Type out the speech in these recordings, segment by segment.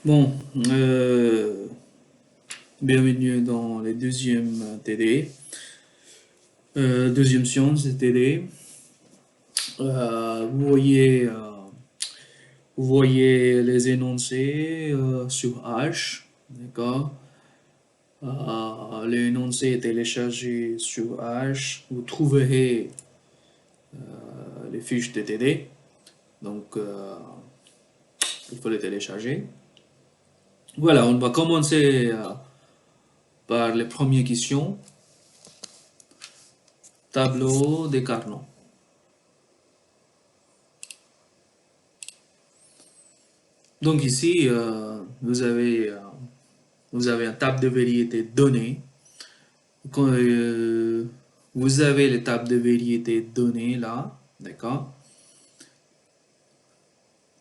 Bon, bienvenue dans le deuxième TD, deuxième séance de TD. Vous voyez les énoncés sur H, d'accord? L'énoncé est téléchargé sur H. Vous trouverez les fiches de TD, donc il faut les télécharger. Voilà, on va commencer par les premières questions. Tableau des Carnot. Donc ici, vous avez un table de variété donnée. Quand, vous avez les tables de variété données là, d'accord?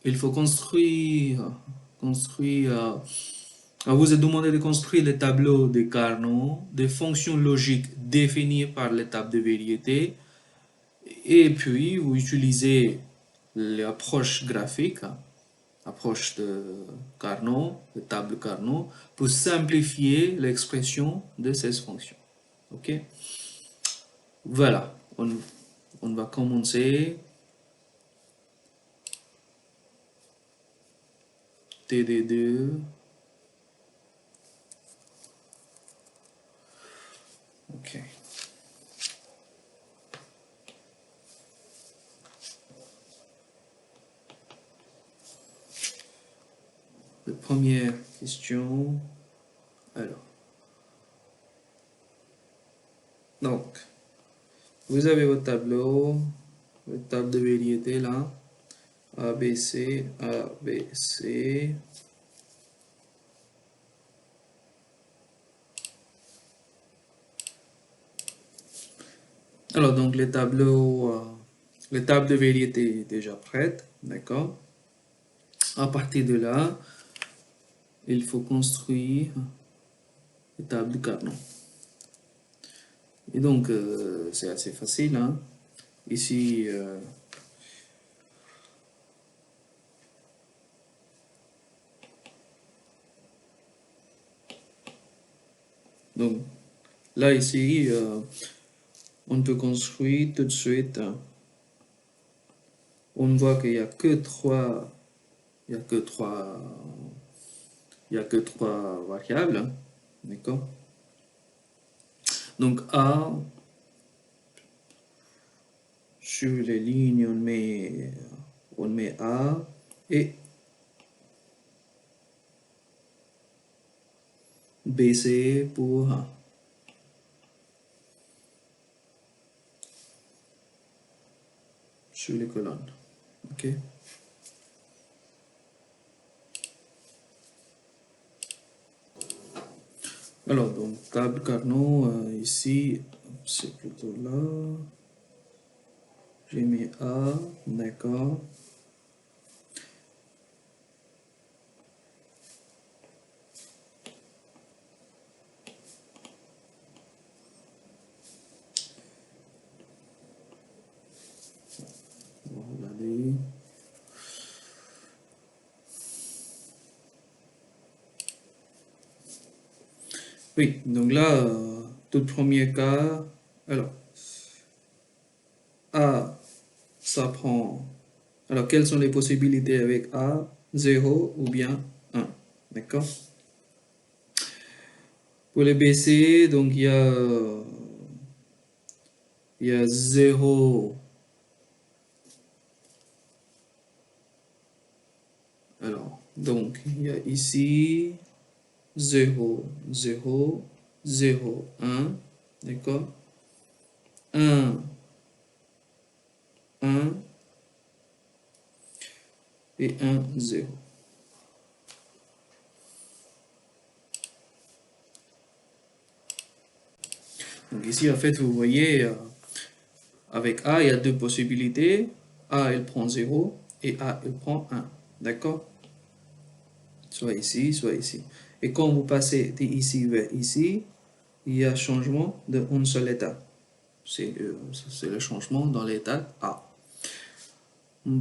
Il faut on vous est demandé de construire les tableaux de Carnot, des fonctions logiques définies par les tables de variété, et puis vous utilisez l'approche graphique, approche de Carnot, de table Carnot, pour simplifier l'expression de ces fonctions. Ok? Voilà, on va commencer. TD2. Ok. La première question. Alors. Donc, vous avez votre tableau, votre table de variété là. A, B, C, A, B, C. Alors, donc, les tables de variété est déjà prêtes, d'accord? À partir de là, il faut construire les tables de Carnot. Et donc, c'est assez facile, hein? Ici, donc, là, ici, on peut construire tout de suite. On voit qu'il n'y a que trois, il y a que trois, il y a que trois variables, hein, d'accord? Donc A, sur les lignes, on met A et BC pour A. Sur les colonnes, ok? Alors, donc, table Carnot, ici, c'est plutôt là. J'ai mis A, d'accord. On va regarder. Oui, donc là, tout premier cas, alors, A, ça prend. Alors, quelles sont les possibilités avec A? 0 ou bien 1. D'accord? Pour les BC, donc il y a 0. Alors, donc, il y a ici 0, 0, 0, 1. D'accord? 1, 1 et 1, 0. Donc ici, en fait, vous voyez, avec A, il y a deux possibilités. A, elle prend 0 et A, elle prend 1. D'accord? Soit ici, soit ici. Et quand vous passez d'ici vers ici, il y a changement d'un seul état. C'est le changement dans l'état A.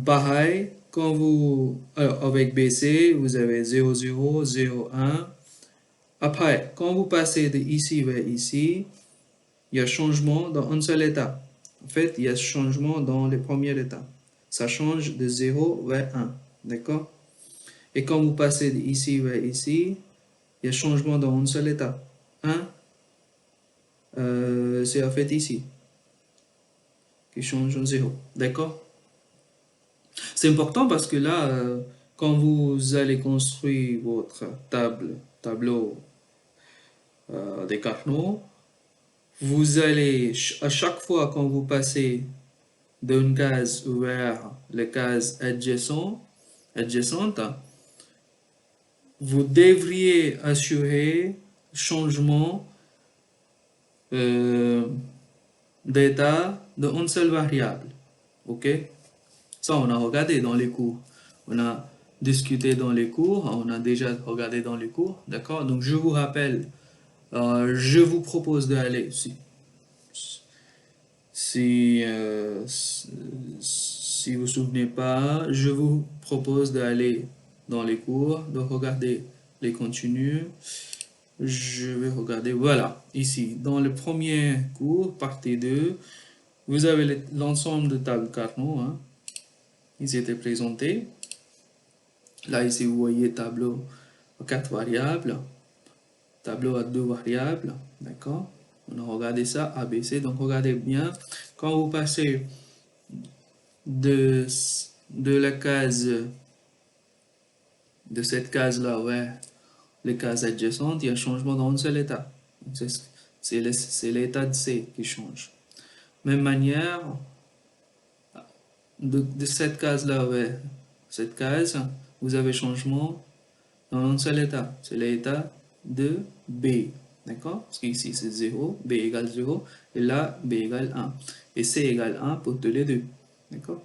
Pareil, quand vous, alors avec BC, vous avez 0, 0, 0, 1. Après, quand vous passez de ici vers ici, il y a changement dans un seul état. En fait, il y a changement dans le premier état. Ça change de 0 vers 1. D'accord? Et quand vous passez d'ici vers ici, il y a changement dans un seul état. 1, c'est en fait ici, qui change en 0. D'accord? C'est important parce que là, quand vous allez construire votre tableau des Carnot, vous allez, à chaque fois quand vous passez d'une case vers la case adjacente, vous devriez assurer changement d'état d'une seule variable. OK? Ça, on a regardé dans les cours. On a discuté dans les cours. On a déjà regardé dans les cours. D'accord? Donc, je vous rappelle, je vous propose d'aller, si vous ne vous souvenez pas, je vous propose d'aller dans les cours, de regarder les contenus. Je vais regarder, voilà, ici, dans le premier cours, partie 2, vous avez l'ensemble de tables Carnot, hein. Ils étaient présentés. Là, ici, vous voyez tableau à 4 variables, tableau à 2 variables, d'accord? On a regardé ça, ABC, donc regardez bien, quand vous passez de la case, de cette case-là vers les cases adjacentes, il y a changement dans un seul état. C'est l'état de C qui change. Même manière, de cette case-là vers cette case, vous avez changement dans un seul état. C'est l'état de B. D'accord? Parce qu'ici c'est 0, B égale 0, et là B égale 1. Et C égale 1 pour tous les deux. D'accord?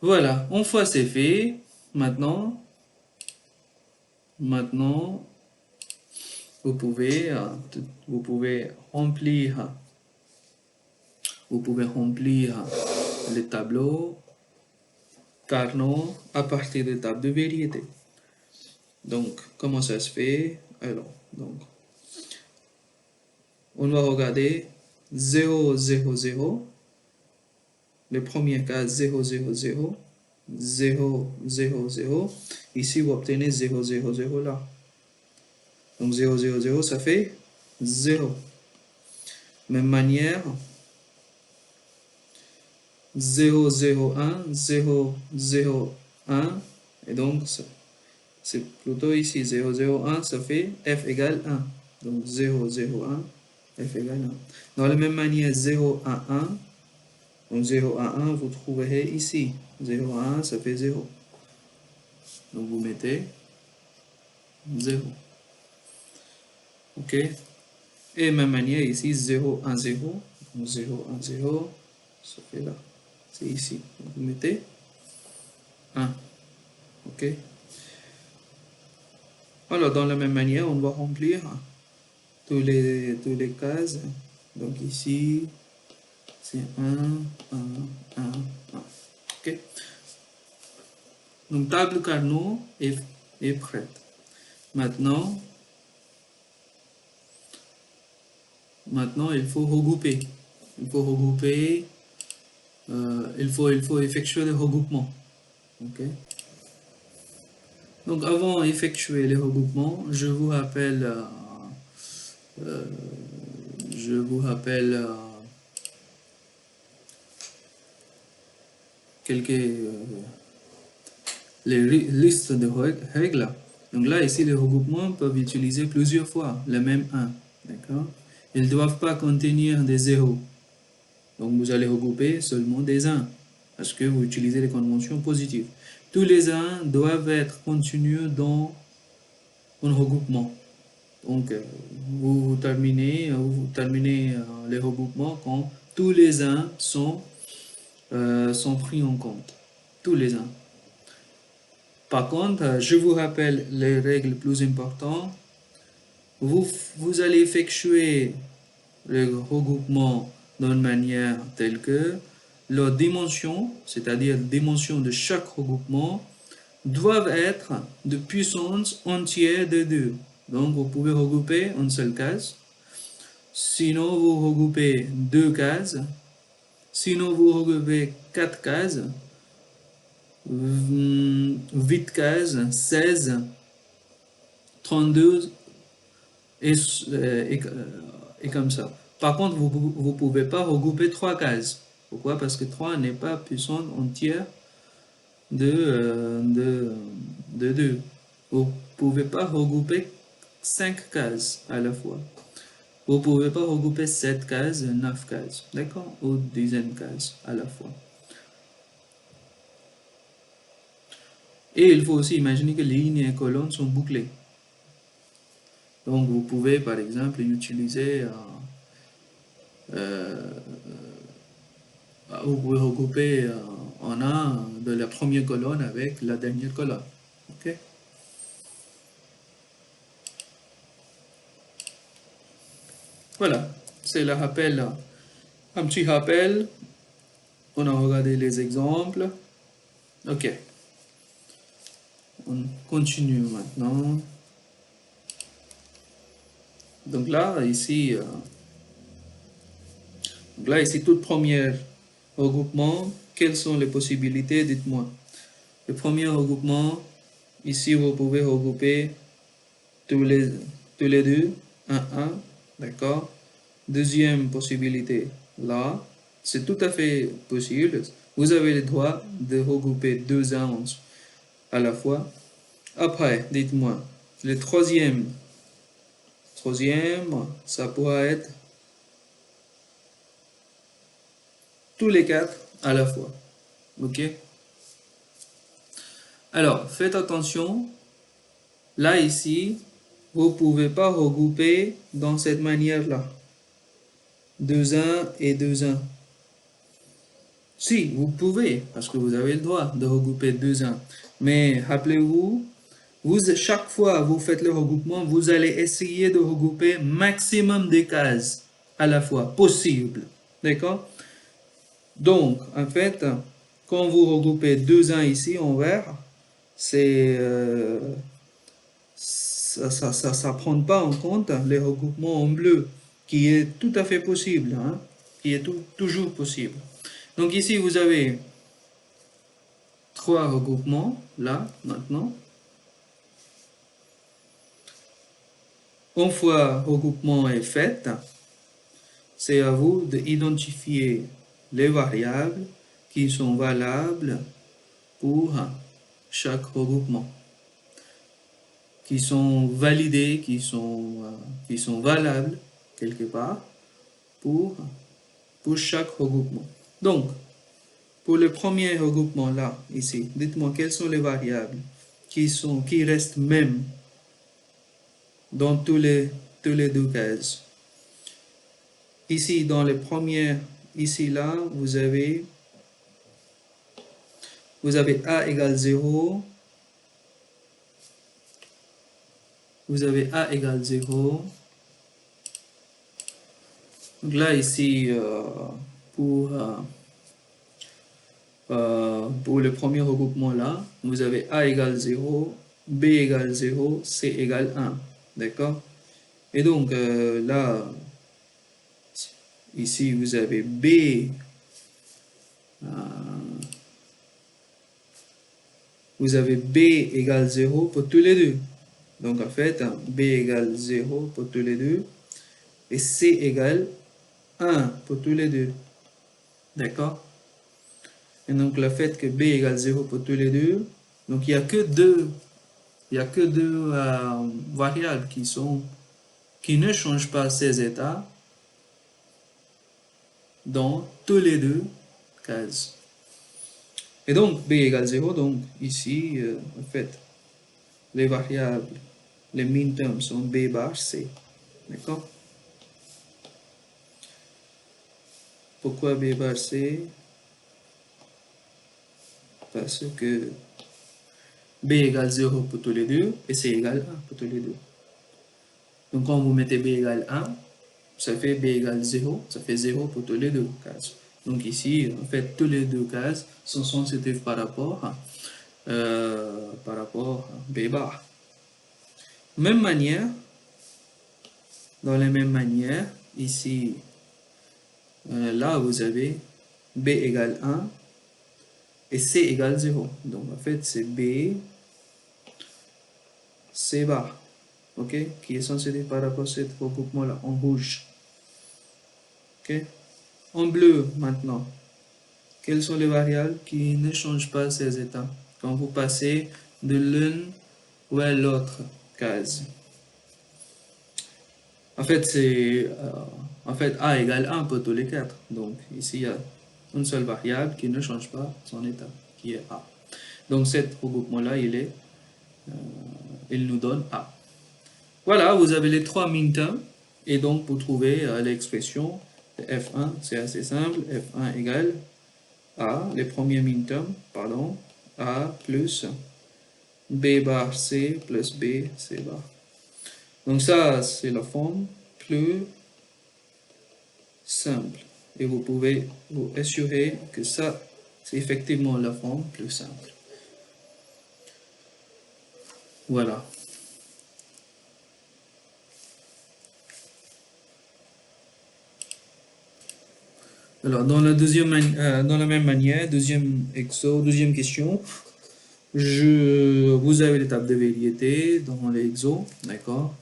Voilà, une fois c'est fait, maintenant, vous pouvez remplir les tableaux Carnot à partir des tables de variété. Donc, comment ça se fait? Alors, donc, on va regarder 0, 0, 0. Le premier cas 0, 0, 0. 0, 0, 0. Ici, vous obtenez 0, 0, 0 là. Donc 0, 0, 0, ça fait 0. Même manière, 0, 0, 1, 0, 0, 1. Et donc, c'est plutôt ici, 0, 0, 1, ça fait f égale 1. Donc 0, 0, 1, f égale 1. Dans la même manière, 0, 1, 1. Donc 0, 1, 1, vous trouverez ici. 0, 1, ça fait 0. Donc vous mettez 0. OK? Et même manière ici, 0, 1, 0. Donc 0, 1, 0, ça fait là. C'est ici. Donc vous mettez 1. OK? Alors, dans la même manière, on va remplir tous les cases. Donc ici, c'est 1, 1, 1, 1. OK? Donc, table Carnot est prête. Maintenant, il faut regrouper. Il faut regrouper. Il faut effectuer le regroupement. OK? Donc, avant d'effectuer les regroupements, je vous rappelle quelques les listes de règles. Donc là, ici, les regroupements peuvent utiliser plusieurs fois le même 1. D'accord? Ils ne doivent pas contenir des zéros. Donc vous allez regrouper seulement des 1 parce que vous utilisez les conventions positives. Tous les 1 doivent être contenus dans un regroupement. Donc vous terminez les regroupements quand tous les 1 sont pris en compte. Tous les 1. Par contre, je vous rappelle les règles plus importantes. Vous allez effectuer le regroupement d'une manière telle que leurs dimensions, c'est-à-dire les dimensions de chaque regroupement, doivent être de puissance entière de 2. Donc, vous pouvez regrouper une seule case. Sinon, vous regroupez 2 cases. Sinon, vous regroupez 4 cases. 8 cases, 16, 32 et, et comme ça. Par contre, vous ne pouvez pas regrouper 3 cases. Pourquoi? Parce que 3 n'est pas puissance entière de 2. Vous ne pouvez pas regrouper 5 cases à la fois. Vous ne pouvez pas regrouper 7 cases, 9 cases, d'accord? Ou dizaines de cases à la fois. Et il faut aussi imaginer que les lignes et colonnes sont bouclées. Donc vous pouvez par exemple utiliser, vous pouvez regrouper en un de la première colonne avec la dernière colonne. Ok? Voilà, c'est le rappel, un petit rappel. On a regardé les exemples. Ok, on continue maintenant. Donc là, ici, toute première regroupement, quelles sont les possibilités? Dites-moi. Le premier regroupement, ici, vous pouvez regrouper tous les, tous les deux, 1, d'accord? Deuxième possibilité, là, c'est tout à fait possible. Vous avez le droit de regrouper 2 1 à la fois. Après, dites-moi, le troisième, ça pourra être tous les 4 à la fois. Ok? Alors, faites attention. Là, ici, vous ne pouvez pas regrouper dans cette manière-là. 2 1 et 2 1. Si, vous pouvez, parce que vous avez le droit de regrouper 2 1. Mais rappelez-vous, chaque fois que vous faites le regroupement, vous allez essayer de regrouper maximum de cases à la fois, possible. D'accord? Donc, en fait, quand vous regroupez 2 1 ici en vert, c'est ça prend pas en compte les regroupements en bleu, qui est tout à fait possible, hein, qui est toujours possible. Donc ici, vous avez 3 regroupements, là, maintenant. Une fois le regroupement est fait, c'est à vous d'identifier les variables qui sont valables pour chaque regroupement, qui sont validées, qui sont valables quelque part pour chaque regroupement. Donc, pour le premier regroupement là, ici, dites-moi quelles sont les variables qui restent même dans tous les 2 cases. Ici, dans les premières, ici là, vous avez A égale 0. Vous avez A égale 0. Donc là, ici, pour le premier regroupement là, vous avez A égale 0, B égale 0, C égale 1. D'accord? Et donc là, ici, vous avez B. Vous avez B égale 0 pour tous les deux. Donc en fait, B égale 0 pour tous les deux. Et C égale 1 pour tous les deux. D'accord? Et donc le fait que B égale 0 pour tous les deux, donc il n'y a que deux, variables qui ne changent pas ces états dans tous les 2 cases. Et donc B égale 0, donc ici, en fait, les variables, les minterms sont B bar C. D'accord? Pourquoi B bar C? Parce que B égale 0 pour tous les deux et C égale 1 pour tous les deux. Donc quand vous mettez B égale 1, ça fait B égale 0, ça fait 0 pour tous les deux cases. Donc ici, en fait, tous les deux cases sont sensitifs par rapport à B bar. Même manière, dans la même manière, ici, là, vous avez B égale 1 et C égale 0. Donc, en fait, c'est B, C bar, ok, qui est sensitif par rapport à ce regroupement-là, en rouge. Ok. En bleu, maintenant, quelles sont les variables qui ne changent pas ces états quand vous passez de l'une vers l'autre case? En fait, A égale 1 pour tous les quatre. Donc, ici, il y a une seule variable qui ne change pas son état, qui est A. Donc, cet regroupement-là, il nous donne A. Voilà, vous avez les trois minterms. Et donc, pour trouver l'expression de F1, c'est assez simple. F1 égale A, les premiers minterms, pardon, A plus B bar C plus B C bar. Donc ça, c'est la forme plus simple. Et vous pouvez vous assurer que ça, c'est effectivement la forme plus simple. Voilà. Alors, dans la même manière, deuxième question, vous avez l'étape de variété dans l'exo, d'accord?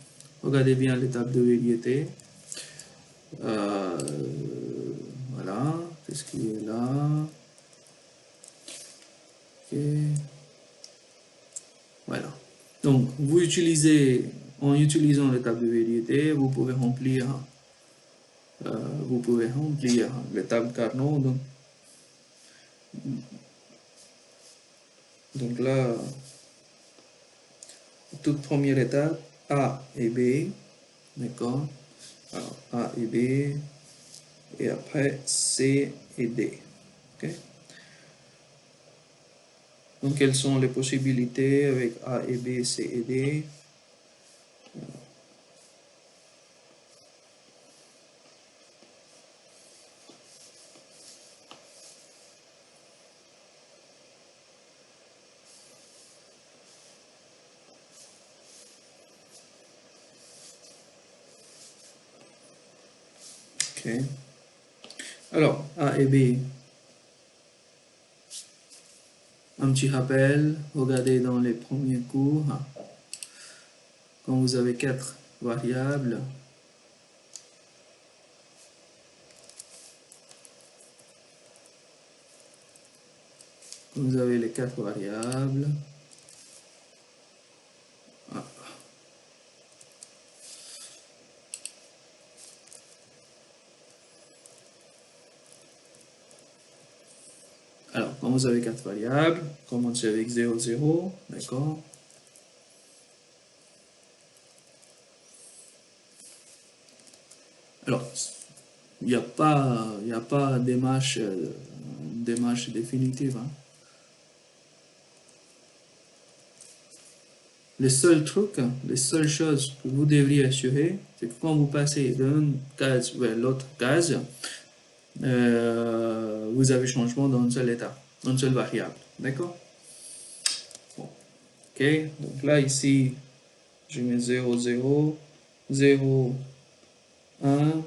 Regardez bien l'étape de variété. Voilà, qu'est-ce qui est là? Ok. Voilà. Donc, en utilisant l'étape de variété, vous pouvez remplir l'étape Carnot. Donc là, toute première étape, A et B, d'accord? Alors, A et B, et après C et D. Ok. Donc, quelles sont les possibilités avec A et B, C et D? Ok. Alors, A et B, un petit rappel, regardez dans les premiers cours, quand vous avez 4 variables, vous avez les 4 variables. Ah. Alors, quand vous avez 4 variables, commencez avec 0, 0, d'accord? Alors, il n'y a pas démarche définitive, hein. Les seuls trucs, les seules choses que vous devriez assurer, c'est que quand vous passez d'une case vers l'autre case, vous avez changement dans un seul état, dans une seule variable. D'accord? Bon. Ok, donc là, ici, je mets 0, 0, 0, 1,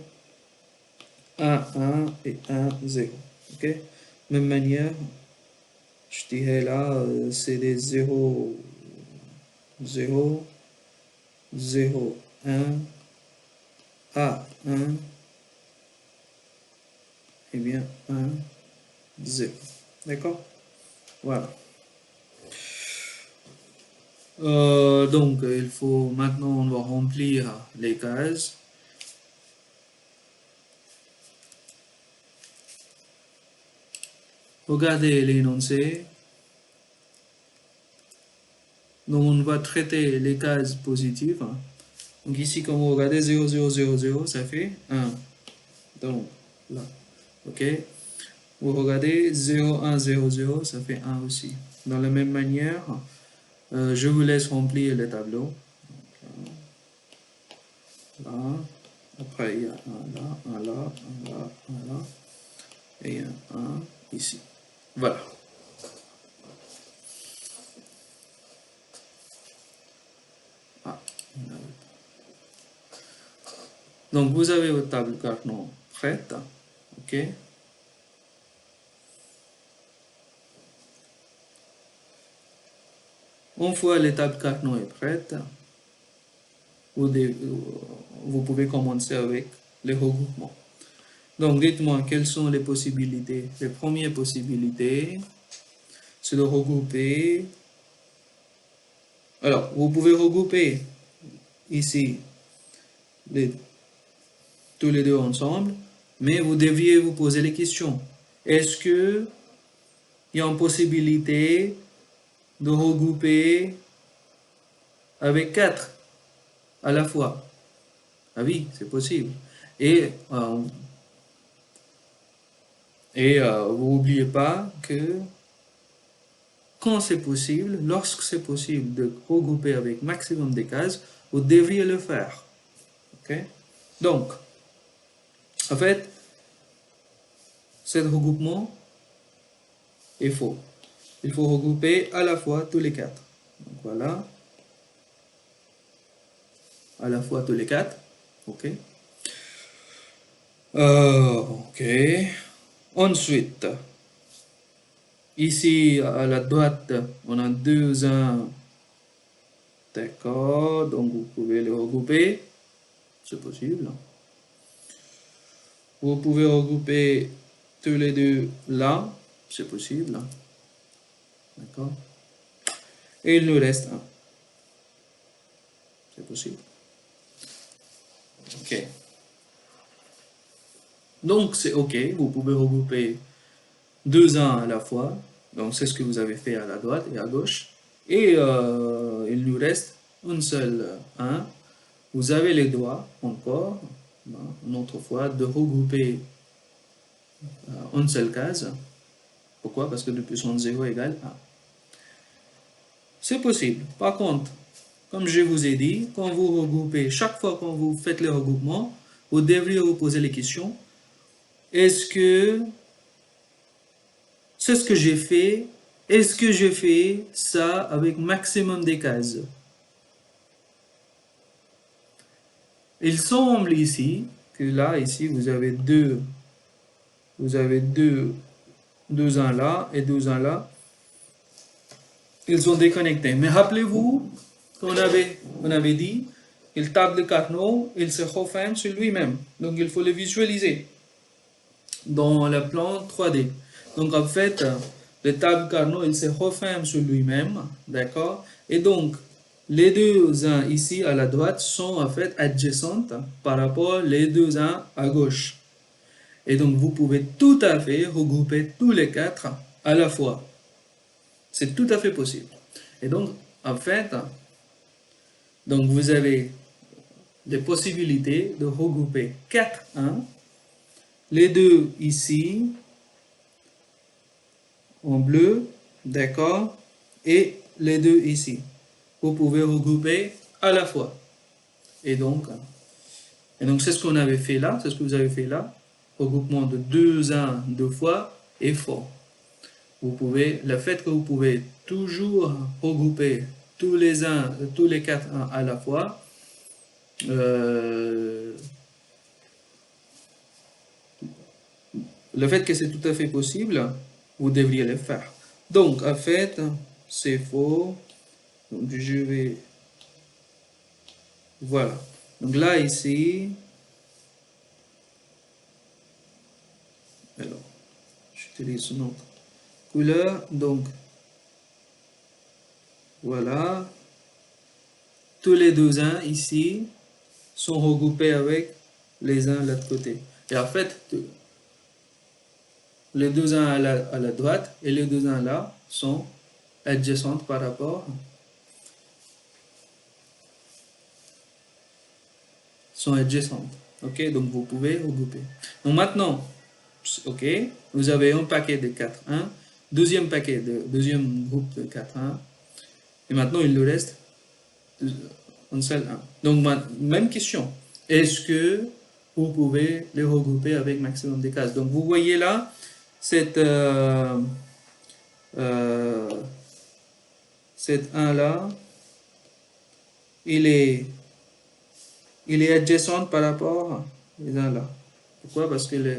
1, 1 et 1, 0. Ok? Même manière, je dirais là, c'est des 0, 0, 0, 1, A, 1, et bien 1, 0. D'accord? Voilà. Donc, il faut maintenant, on va remplir les cases. Regardez l'énoncé. Donc, on va traiter les cases positives. Donc, ici, quand vous regardez 0, 0, 0, 0, ça fait 1. Donc, là. OK? Vous regardez 0, 1, 0, 0, ça fait 1 aussi. Dans la même manière, je vous laisse remplir les tableaux. Là. Après, il y a un là, un là, un là, un là. et un 1 ici. Voilà. Ah, donc, vous avez votre table Carnot prête. OK. Une fois la table Carnot est prête, vous pouvez commencer avec les regroupements. Donc, dites-moi quelles sont les possibilités. Les premières possibilités, c'est de regrouper. Alors, vous pouvez regrouper ici tous les deux ensemble, mais vous deviez vous poser les questions. Est-ce qu'il y a une possibilité de regrouper avec 4 à la fois? Ah oui, c'est possible. Et, vous n'oubliez pas que quand c'est possible, lorsque c'est possible de regrouper avec maximum de cases, vous devriez le faire. Okay? Donc, en fait, ce regroupement est faux. Il faut regrouper à la fois tous les 4. Donc voilà. À la fois tous les 4. OK. OK. Ensuite, ici à la droite, on a 2 1. D'accord. Donc vous pouvez les regrouper. C'est possible. Vous pouvez regrouper tous les deux là. C'est possible. D'accord. Et il nous reste un. C'est possible. OK. Donc c'est OK. Vous pouvez regrouper 2 1 à la fois. Donc c'est ce que vous avez fait à la droite et à gauche. Et il nous reste un seul 1. Vous avez les doigts encore, une autre fois, de regrouper une seule case. Pourquoi? Parce que 2 plus 1 0 égale 1. C'est possible. Par contre, comme je vous ai dit, quand vous regroupez, chaque fois quand vous faites le regroupement, vous devriez vous poser les questions. Est-ce que c'est ce que j'ai fait? Est-ce que je fais ça avec maximum des cases? Il semble ici que là, ici, vous avez deux 1 là et 2 1 là. Ils sont déconnectés. Mais rappelez-vous qu'on avait dit que le table de Carnot, il se referme sur lui-même. Donc il faut le visualiser dans le plan 3D. Donc en fait, le table Carnot, il se referme sur lui-même. D'accord? Et donc, les 2 1 ici à la droite sont en fait adjacentes par rapport les 2 1 à gauche. Et donc, vous pouvez tout à fait regrouper tous les 4 à la fois. C'est tout à fait possible. Et donc, en fait, donc vous avez des possibilités de regrouper 4 1, les deux ici, en bleu, d'accord, et les deux ici. Vous pouvez regrouper à la fois. Et donc c'est ce qu'on avait fait là, c'est ce que vous avez fait là. Regroupement de 2 1 2 fois est faux. Le fait que vous pouvez toujours regrouper tous les 4 1 à la fois, le fait que c'est tout à fait possible, vous devriez le faire. Donc, en fait, c'est faux. Donc, je vais... Voilà. Donc là, ici... Alors, j'utilise une autre couleur. Donc, voilà. Tous les 2 1 ici sont regroupés avec les 1 de l'autre côté. Et en fait, les 2 1 à la droite et les 2 1 là sont adjacentes par rapport, sont adjacentes. Ok, donc vous pouvez regrouper. Donc maintenant, ok, vous avez un paquet de 4 1, deuxième groupe de 4 1, et maintenant il nous reste un seul 1. Donc même question, est-ce que vous pouvez les regrouper avec maximum de cases. Donc vous voyez là, cette, euh, cet 1 là, il est adjacent par rapport aux 1 là. Pourquoi? Parce que le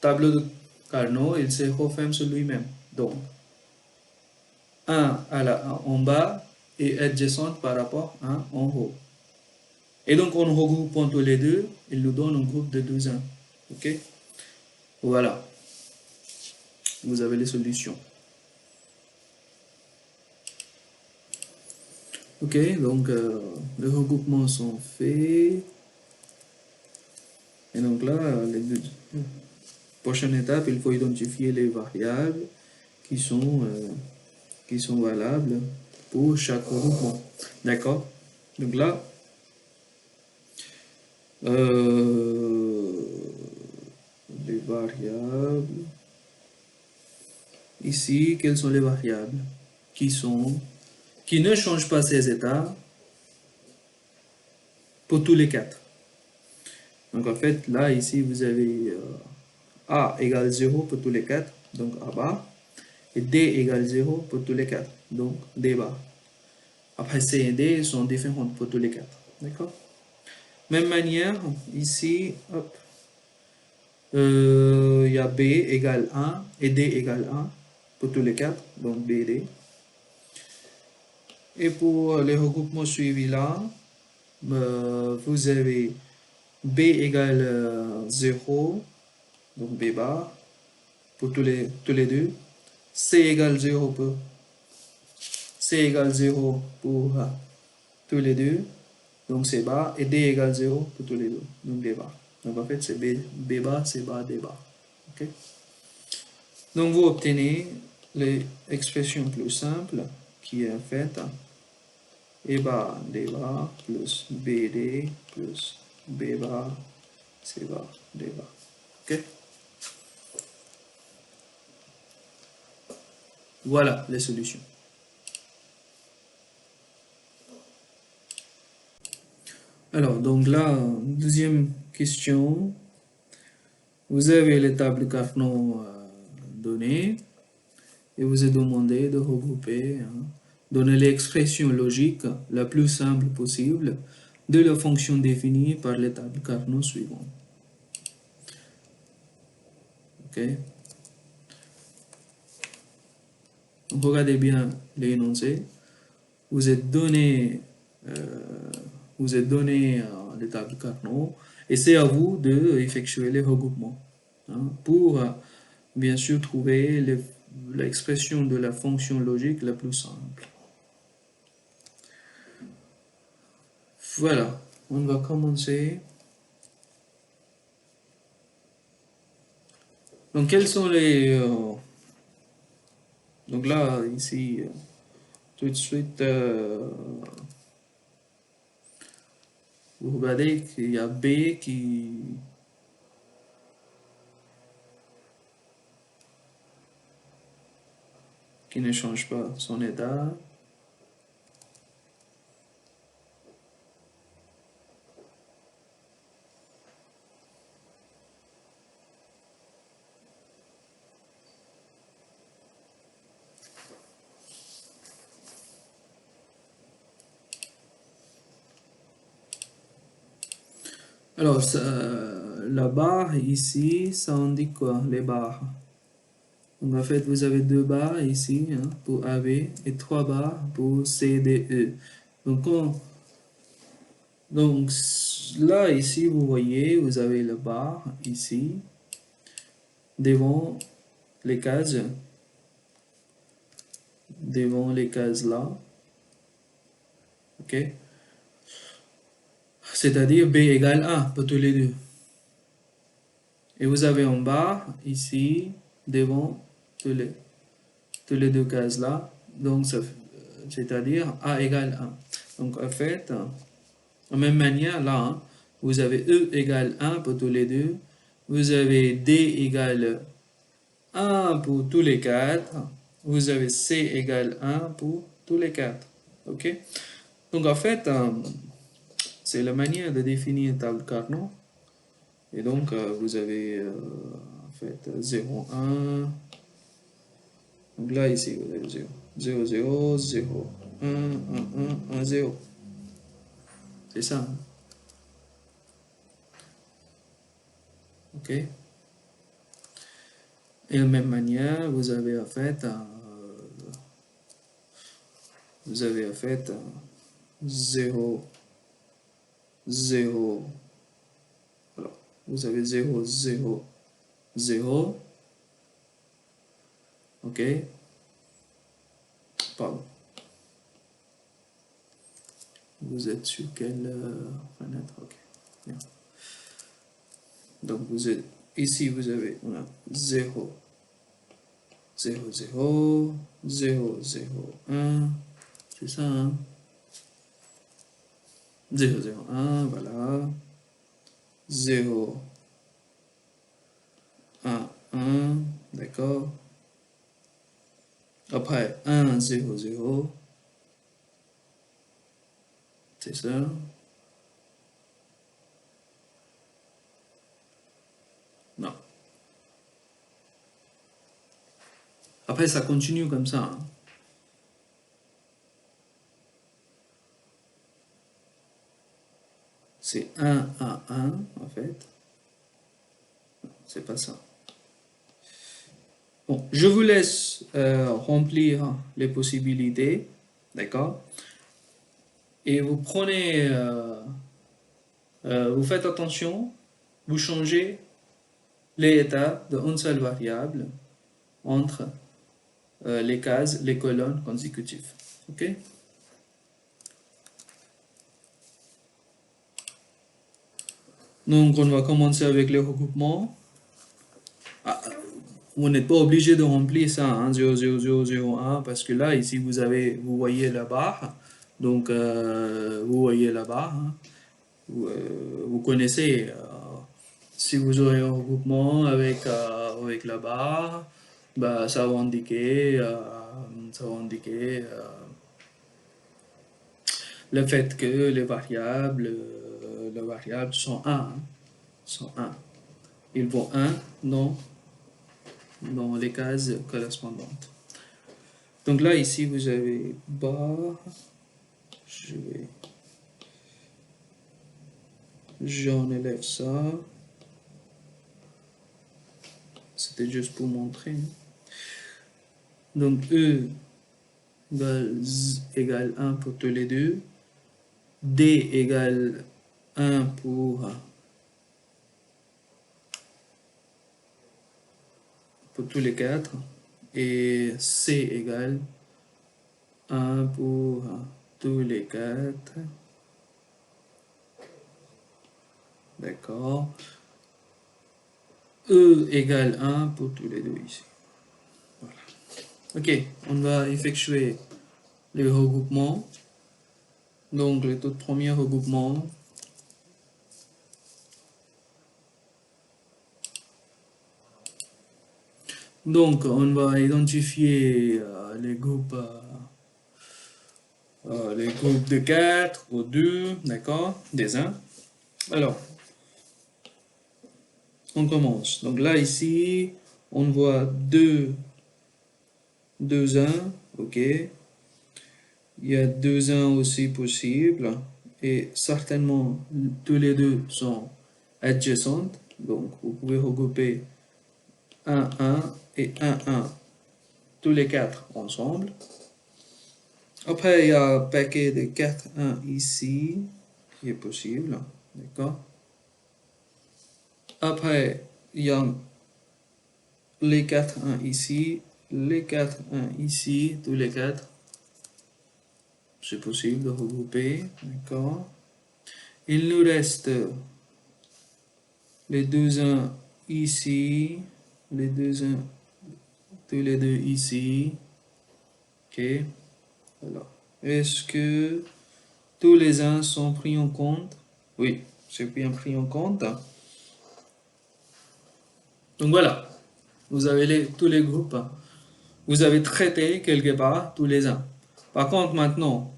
tableau de Carnot, il se referme sur lui-même. Donc, 1 en bas est adjacent par rapport à 1 en haut. Et donc, en regroupant tous les deux, il nous donne un groupe de 12 1. OK? Voilà. Vous avez les solutions. OK, donc les regroupements sont faits. Et donc là, prochaine étape, il faut identifier les variables qui sont valables pour chaque regroupement. D'accord? Donc là, les variables. Ici, quelles sont les variables qui ne changent pas ces états pour tous les quatre. Donc en fait, là, ici, vous avez A égale 0 pour tous les quatre, donc A bar, et D égale 0 pour tous les quatre, donc D bar. Après, C et D sont différentes pour tous les quatre. D'accord? Même manière, ici, hop, il y a B égale 1 et D égale 1 pour tous les quatre, donc B et D. Et pour les regroupements suivis là, vous avez B égale 0, donc B bar, pour tous les deux. C égale 0 pour tous les deux, donc C bar, et D égale 0 pour tous les deux, donc D bar. Donc en fait, c'est B bar, C bar, D bar. Ok? Donc vous obtenez l'expression plus simple qui est en fait E bar, D bar, plus BD, plus B bar, C bar, D bar. Ok? Voilà les solutions. Alors, donc là, deuxième question. Vous avez les tables Carnot données et vous est demandé de regrouper, donner l'expression logique la plus simple possible de la fonction définie par les tables Carnot suivantes. Ok? Donc, regardez bien les énoncés. Vous êtes donné, les tables Carnot et c'est à vous d'effectuer les regroupements pour bien sûr trouver l'expression de la fonction logique la plus simple. Voilà, on va commencer. Donc quels sont les... donc là, ici, tout de suite, vous regardez qu'il y a B qui ne change pas son état. Alors, la barre ici, ça indique quoi, les barres? Donc en fait, vous avez 2 barres ici pour AB et 3 barres pour CDE. Donc là, ici, vous voyez, vous avez la barre ici devant les cases là. Ok? C'est-à-dire B égale 1 pour tous les deux. Et vous avez en bas ici devant tous les deux cases là. Donc c'est-à-dire A égale 1. Donc en fait, de même manière là, vous avez E égale 1 pour tous les deux. Vous avez D égale 1 pour tous les quatre. Vous avez C égale 1 pour tous les quatre. Ok? Donc en fait, c'est la manière de définir une table Carnot Et donc, vous avez en fait 0, 1. Donc là, ici, vous avez 0, 0, 0, 0, 1, 1, 1, 1, 0. C'est ça. Hein? OK. Et de la même manière, vous avez en fait 0, 0. Alors, vous avez 0, 0, 0. OK. Pardon. Vous êtes sur quelle fenêtre? OK. Bien. Donc, vous êtes ici, vous avez 0, 0, 0, 0, 0, 1. C'est ça, hein? 0, 0, 1, voilà. 0, 1, 1, d'accord. Après, 1, 0, 0. C'est ça. Non. Après, ça continue comme ça. Hein. C'est 1 à 1, en fait. C'est pas ça. Bon, je vous laisse remplir les possibilités, d'accord? Et vous prenez, vous faites attention, vous changez les états d'une seule variable entre les cases, les colonnes consécutives, ok? Donc, on va commencer avec les regroupements. Ah, vous n'êtes pas obligé de remplir ça, hein, 0, 0, 0, 0, 1, parce que là, ici, vous voyez la barre. Donc, vous voyez la barre. Hein. Vous connaissez, si vous aurez un regroupement avec la barre, bah, ça va indiquer le fait que les variables sont 1. Hein, sont 1. Ils vont 1 dans les cases correspondantes. Donc là, ici, vous avez barre. J'en élève ça. C'était juste pour montrer. Donc E égale 1 pour tous les deux. D égale 1 pour tous les quatre. Et C égale 1 pour tous les quatre. D'accord. E égale 1 pour tous les deux ici. Voilà. Ok, on va effectuer les regroupements. Donc, le tout premier regroupement. Donc, on va identifier les groupes de 4 ou 2, d'accord, des 1. Alors, on commence. Donc là, ici, on voit 2, 1, ok. Il y a 2 1 aussi possibles. Et certainement, tous les deux sont adjacents. Donc, vous pouvez regrouper 1, 1 et 1, 1, tous les quatre ensemble. Après, il y a un paquet de 4, 1 ici, qui est possible, d'accord? Après, il y a les 4, 1 ici, les 4, 1 ici, tous les 4. C'est possible de regrouper, d'accord? Il nous reste les 2, 1 ici, les 2, 1, tous les deux ici, ok? Alors, est-ce que tous les 1 sont pris en compte? Oui, c'est bien pris en compte. Donc voilà, vous avez tous les groupes. Vous avez traité quelque part tous les 1. Par contre, maintenant,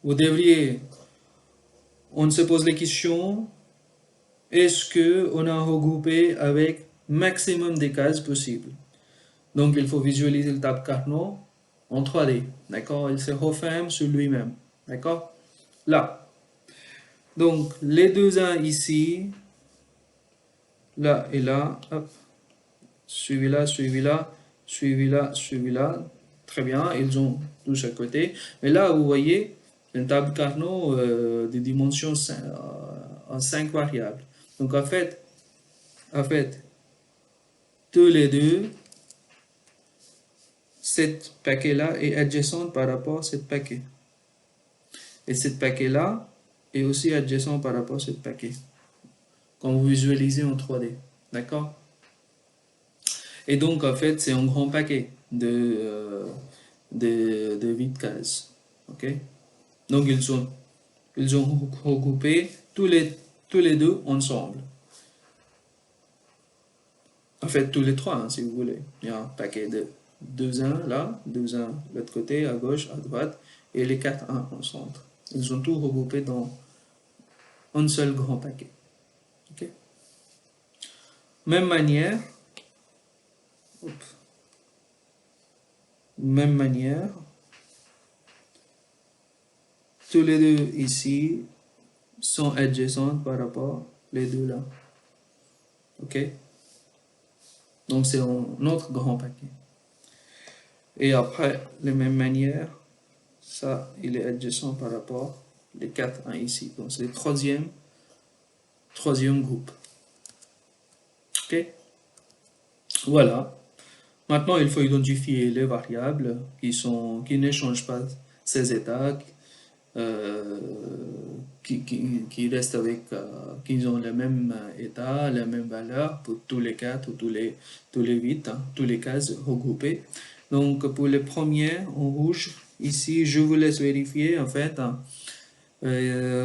vous devriez, on se pose les questions, est-ce qu'on a regroupé avec maximum des cases possibles. Donc, il faut visualiser le tab Carnot en 3D. D'accord? Il se referme sur lui-même. D'accord? Là. Donc, les deux uns ici, là et là, hop, suivi là, suivi là, suivi là, suivi là. Très bien, ils ont tous à côté. Mais là, vous voyez, une table Carnot de dimension en 5 variables. Donc, en fait, tous les deux, cette paquet-là est adjacent par rapport à cette paquet. Et cette paquet-là est aussi adjacent par rapport à cette paquet. Quand vous visualisez en 3D. D'accord? Et donc, en fait, c'est un grand paquet de 8 cases. OK? Donc, ils ont regroupé tous les deux ensemble. En fait, tous les trois, hein, si vous voulez. Il y a un paquet de 2-1 là, 2-1 de l'autre côté, à gauche, à droite, et les 4-1 au centre. Ils ont tout regroupé dans un seul grand paquet. OK? Même manière, même manière, tous les deux ici sont adjacents par rapport les deux là. OK? Donc c'est un autre grand paquet. Et après, de la même manière, ça, il est adjacent par rapport les 4 1 ici. Donc c'est le troisième groupe. OK? Voilà. Maintenant, il faut identifier les variables qui ne changent pas ces états, qui restent qui ont le même état, la même valeur pour tous les 4 ou tous les 8, hein, tous les cases regroupées. Donc, pour les premiers en rouge, ici, je vous laisse vérifier, en fait, hein,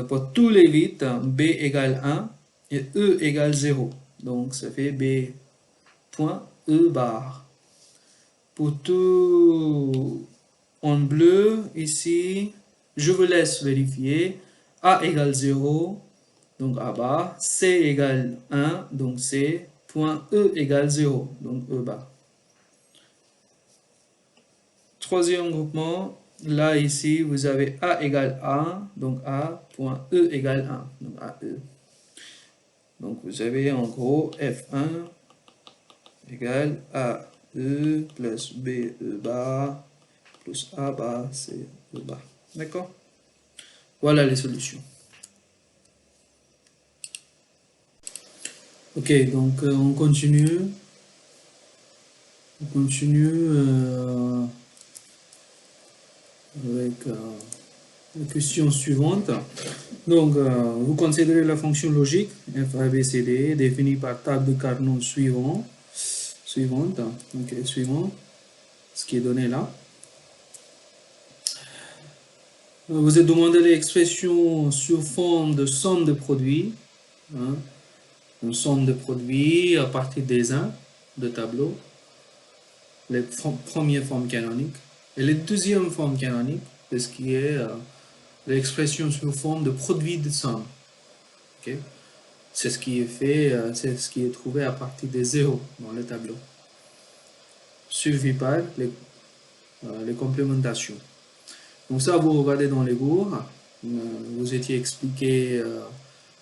pour tous les 8, B égale 1 et E égale 0. Donc, ça fait B point E bar. Pour tout en bleu, ici, je vous laisse vérifier. A égale 0, donc A bar. C égale 1, donc C. Point E égale 0, donc E bar. Troisième groupement, là, ici, vous avez A égale 1, donc A. Point E égale 1, donc AE. Donc, vous avez en gros F1 égale AE plus BE bar plus A bar, c'est E bar. D'accord? Voilà les solutions. Ok, donc on continue. On continue avec la question suivante. Donc, vous considérez la fonction logique f, a, b, c, d définie par table de Carnot suivante. Ok, suivant. Ce qui est donné là. Vous êtes demandé l'expression sous forme de somme de produits. Hein, une somme de produits à partir des 1 de tableau. Les premières formes canoniques. Et les deuxièmes formes canoniques, c'est ce qui est l'expression sous forme de produit de somme. Okay? C'est ce qui est fait, c'est ce qui est trouvé à partir des zéros dans le tableau. Suivi par les complémentations. Donc ça, vous regardez dans les cours, vous étiez expliqué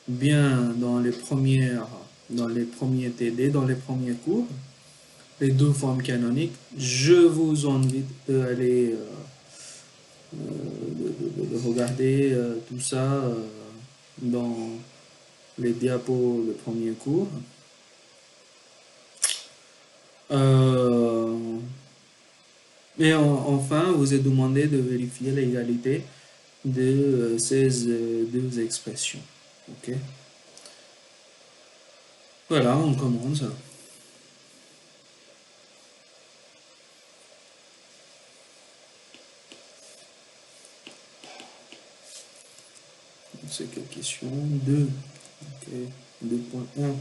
bien dans les premiers TD, dans les premiers cours, les deux formes canoniques. Je vous invite d'aller de regarder tout ça dans les diapos de premier cours. Et enfin, vous est demandé de vérifier l'égalité de ces deux expressions. Ok. Voilà, on commence. C'est quelle question? 2. Ok. 2.1.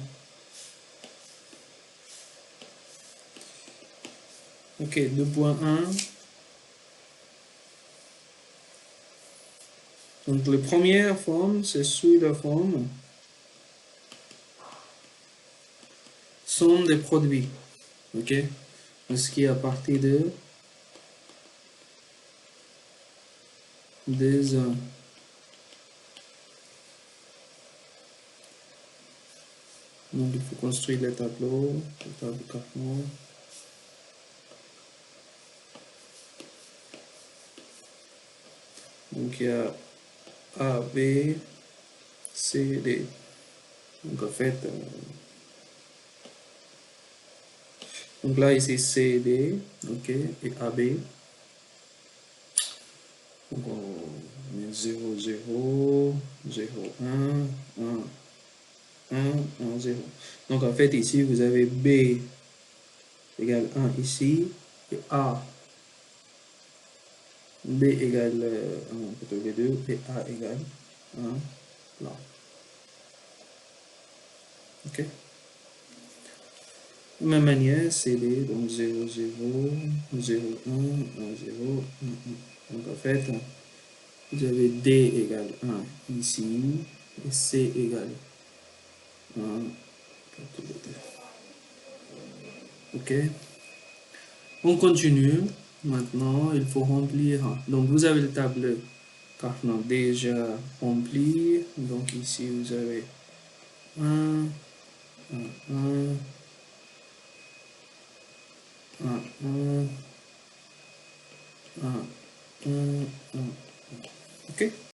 Ok, 2.1. Donc, la première forme, c'est sous la forme somme des produits. Ok? Ce qui est à partir de des donc il faut construire les tableaux, le tableau Carnot. Donc il y a A, B, C, D. Donc en fait, donc là ici C, D, ok, et A, B. Donc on met 0, 0, 0, 1, 1, 1, 1, 0. Donc en fait ici vous avez B égale 1 ici, et A, B égale 1, plutôt les deux, et A égale 1 là. Ok? De même manière, CD, donc 0, 0, 0, 1, 1, 0, 1, 1. Donc en fait, vous avez D égale 1 ici, et C égale 1 pour tous les deux. Ok? On continue. Maintenant, il faut remplir. Donc vous avez le tableau Carnot déjà rempli. Donc ici, vous avez 1, 1, 1, 1, 1, 1, 1, 1. Ok?